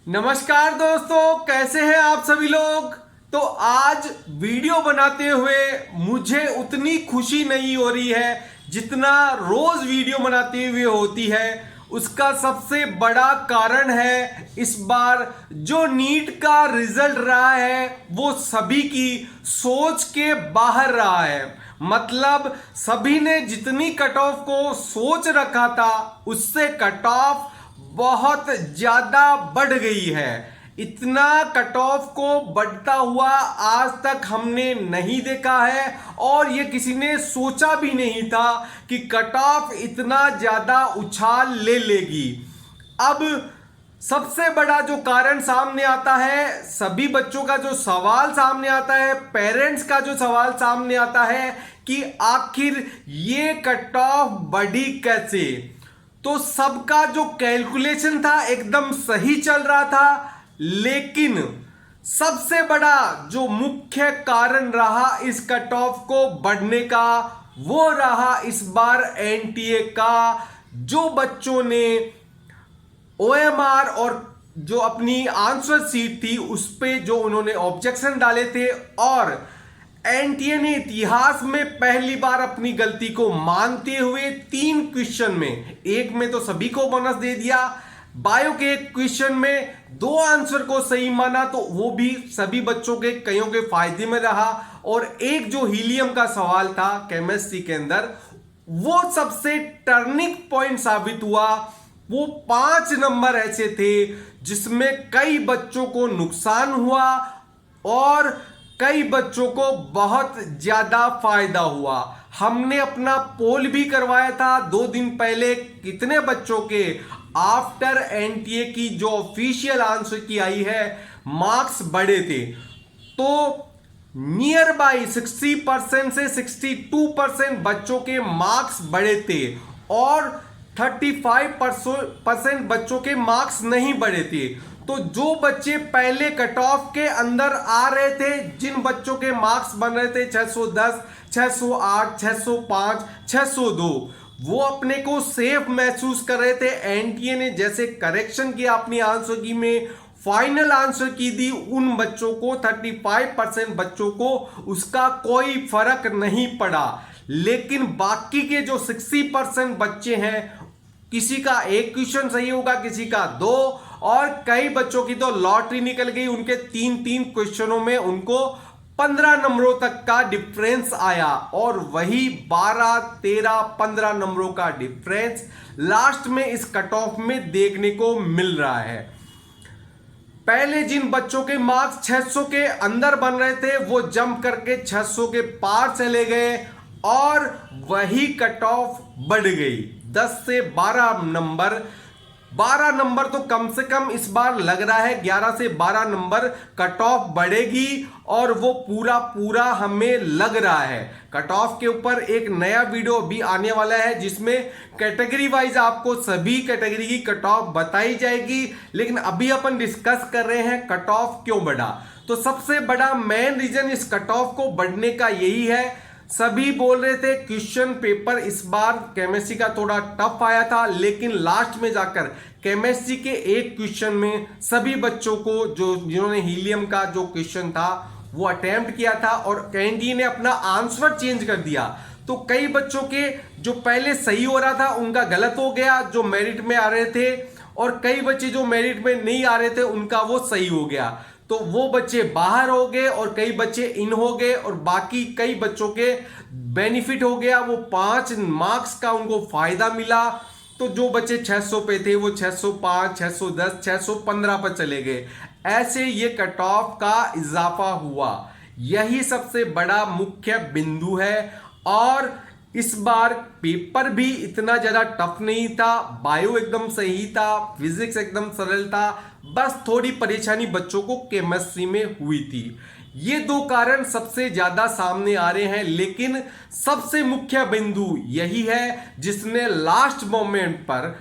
नमस्कार दोस्तों, कैसे हैं आप सभी लोग। तो आज वीडियो बनाते हुए मुझे उतनी खुशी नहीं हो रही है जितना रोज वीडियो बनाते हुए होती है। उसका सबसे बड़ा कारण है इस बार जो नीट का रिजल्ट रहा है वो सभी की सोच के बाहर रहा है। मतलब सभी ने जितनी कट ऑफ को सोच रखा था उससे कट ऑफ बहुत ज्यादा बढ़ गई है। इतना कट ऑफ को बढ़ता हुआ आज तक हमने नहीं देखा है और ये किसी ने सोचा भी नहीं था कि कट ऑफ इतना ज्यादा उछाल ले लेगी। अब सबसे बड़ा जो कारण सामने आता है, सभी बच्चों का जो सवाल सामने आता है, पेरेंट्स का जो सवाल सामने आता है कि आखिर ये कट ऑफ बढ़ी कैसे। तो सबका जो कैलकुलेशन था एकदम सही चल रहा था, लेकिन सबसे बड़ा जो मुख्य कारण रहा इस कट ऑफ को बढ़ने का वो रहा इस बार एनटीए का। जो बच्चों ने ओएमआर और जो अपनी आंसर सीट थी उस पे जो उन्होंने ऑब्जेक्शन डाले थे, और एनटीए ने इतिहास में पहली बार अपनी गलती को मानते हुए 3 क्वेश्चन में, एक में तो सभी को बोनस दे दिया, बायो के एक क्वेश्चन में 2 आंसर को सही माना तो वो भी सभी बच्चों के कईयों के फायदे में रहा, और एक जो हीलियम का सवाल था केमिस्ट्री के अंदर वो सबसे टर्निंग पॉइंट साबित हुआ। वो 5 नंबर ऐसे थे जिसमें कई बच्चों को नुकसान हुआ और कई बच्चों को बहुत ज्यादा फायदा हुआ। हमने अपना पोल भी करवाया था 2 दिन पहले, कितने बच्चों के आफ्टर एनटीए की जो ऑफिशियल आंसर की आई है मार्क्स बढ़े थे। तो नियर बाई 60% से 62% बच्चों के मार्क्स बढ़े थे और 35% बच्चों के मार्क्स नहीं बढ़े थे। तो जो बच्चे पहले कट ऑफ के अंदर आ रहे थे, जिन बच्चों के मार्क्स बन रहे थे 610, 608, 605, 602, वो अपने को सेफ महसूस कर रहे थे। एनटीए ने जैसे करेक्शन किया अपनी आंसर की में, फाइनल आंसर की दी, उन बच्चों को 35% बच्चों को उसका कोई फर्क नहीं पड़ा। लेकिन बाकी के जो 60% बच्चे हैं, किसी का एक क्वेश्चन सही होगा, किसी का 2, और कई बच्चों की तो लॉटरी निकल गई, उनके 3-3 क्वेश्चनों में उनको 15 नंबरों तक का डिफरेंस आया, और वही 12, 13, 15 नंबरों का डिफरेंस लास्ट में इस कट ऑफ में देखने को मिल रहा है। पहले जिन बच्चों के मार्क्स 600 के अंदर बन रहे थे वो जंप करके 600 के पार चले गए और वही कट ऑफ बढ़ गई 10 से 12 नंबर। 12 नंबर तो कम से कम इस बार लग रहा है 11 से 12 नंबर कट ऑफ बढ़ेगी, और वो पूरा हमें लग रहा है। कट ऑफ के ऊपर एक नया वीडियो भी आने वाला है जिसमें कैटेगरी वाइज आपको सभी कैटेगरी की कट ऑफ बताई जाएगी। लेकिन अभी अपन डिस्कस कर रहे हैं कट ऑफ क्यों बढ़ा। तो सबसे बड़ा मेन रीजन इस कट ऑफ को बढ़ने का यही है। सभी बोल रहे थे क्वेश्चन पेपर इस बार केमिस्ट्री का थोड़ा टफ आया था, लेकिन लास्ट में जाकर केमिस्ट्री के एक क्वेश्चन में सभी बच्चों को जिन्होंने हीलियम का जो क्वेश्चन था वो अटेम्प्ट किया था और एनटीए ने अपना आंसर चेंज कर दिया। तो कई बच्चों के जो पहले सही हो रहा था उनका गलत हो गया जो मेरिट में आ रहे थे, और कई बच्चे जो मेरिट में नहीं आ रहे थे उनका वो सही हो गया। तो वो बच्चे बाहर हो गए और कई बच्चे इन हो गए, और बाकी कई बच्चों के बेनिफिट हो गया, वो 5 मार्क्स का उनको फायदा मिला। तो जो बच्चे 600 पे थे वो 605, 610, 615 पर चले गए। ऐसे ये कट ऑफ का इजाफा हुआ। यही सबसे बड़ा मुख्य बिंदु है। और इस बार पेपर भी इतना ज्यादा टफ नहीं था, बायो एकदम सही था, फिजिक्स एकदम सरल था, बस थोड़ी परेशानी बच्चों को केमिस्ट्री में हुई थी। ये 2 कारण सबसे ज्यादा सामने आ रहे हैं, लेकिन सबसे मुख्य बिंदु यही है जिसने लास्ट मोमेंट पर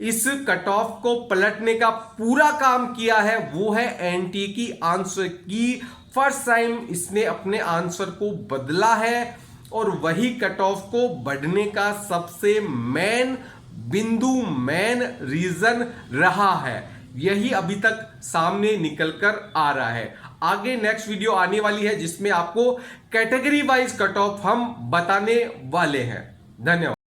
इस कट ऑफ को पलटने का पूरा काम किया है, वो है एनटीए की आंसर की। फर्स्ट टाइम इसने अपने आंसर को बदला है और वही कट ऑफ को बढ़ने का सबसे मेन बिंदु, मेन रीजन रहा है। यही अभी तक सामने निकल कर आ रहा है। आगे नेक्स्ट वीडियो आने वाली है जिसमें आपको कैटेगरी वाइज कट ऑफ हम बताने वाले हैं। धन्यवाद।